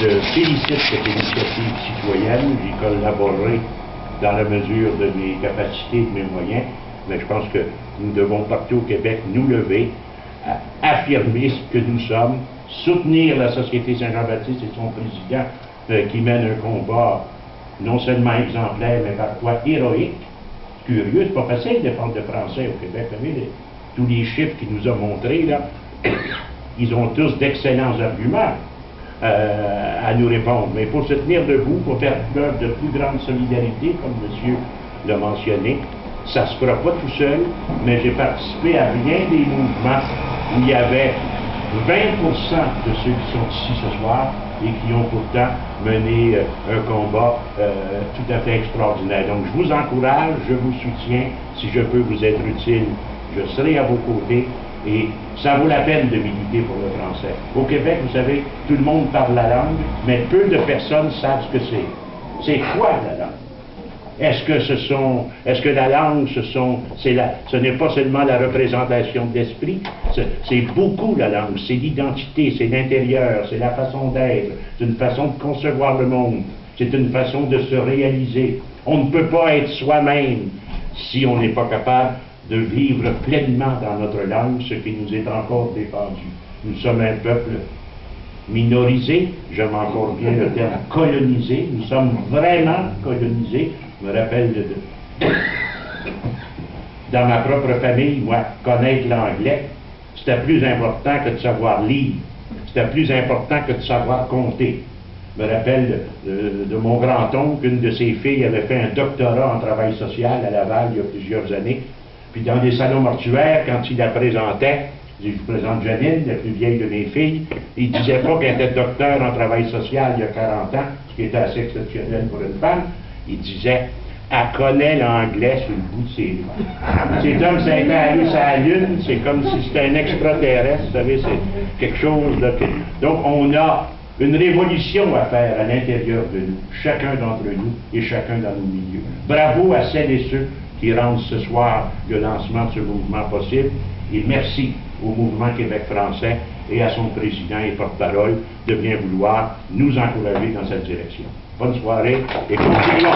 Je félicite cette initiative citoyenne. J'y collaborerai dans la mesure de mes capacités et de mes moyens, mais je pense que nous devons partout au Québec nous lever, affirmer ce que nous sommes, soutenir la Société Saint-Jean-Baptiste et son président qui mène un combat non seulement exemplaire, mais parfois héroïque. Curieux, c'est pas facile de défendre le français au Québec. Vous savez, tous les chiffres qu'il nous a montrés, là, ils ont tous d'excellents arguments à nous répondre. Mais il faut se tenir debout, pour faire preuve de plus grande solidarité, comme monsieur l'a mentionné. Ça ne se fera pas tout seul, mais j'ai participé à bien des mouvements où il y avait 20% de ceux qui sont ici ce soir et qui ont pourtant mené un combat tout à fait extraordinaire. Donc je vous encourage, je vous soutiens. Si je peux vous être utile, je serai à vos côtés. Et ça vaut la peine de militer pour le français. Au Québec, vous savez, tout le monde parle la langue, mais peu de personnes savent ce que c'est. C'est quoi la langue? Est-ce que la langue, ce n'est pas seulement la représentation de l'esprit, c'est beaucoup la langue, c'est l'identité, c'est l'intérieur, c'est la façon d'être, c'est une façon de concevoir le monde, c'est une façon de se réaliser. On ne peut pas être soi-même si on n'est pas capable de vivre pleinement dans notre langue ce qui nous est encore défendu. Nous sommes un peuple minorisé, j'aime encore bien le terme colonisé, nous sommes vraiment colonisés. Je me rappelle dans ma propre famille, moi, connaître l'anglais, c'était plus important que de savoir lire, c'était plus important que de savoir compter. Je me rappelle de mon grand-oncle, une de ses filles avait fait un doctorat en travail social à Laval il y a plusieurs années, puis dans des salons mortuaires, quand il la présentait, je vous présente Janine, la plus vieille de mes filles, il ne disait pas qu'elle était docteur en travail social il y a 40 ans, ce qui était assez exceptionnel pour une femme. Il disait, elle connaît l'anglais sur le bout de ses doigts. C'est comme si elle était allé sur la Lune, c'est comme si c'était un extraterrestre, vous savez, c'est quelque chose là. Donc on a une révolution à faire à l'intérieur de nous, chacun d'entre nous et chacun dans nos milieux. Bravo à celles et ceux qui rendent ce soir le lancement de ce mouvement possible, et merci au mouvement Québec français et à son président et porte-parole de bien vouloir nous encourager dans cette direction. Bonne soirée et continuons.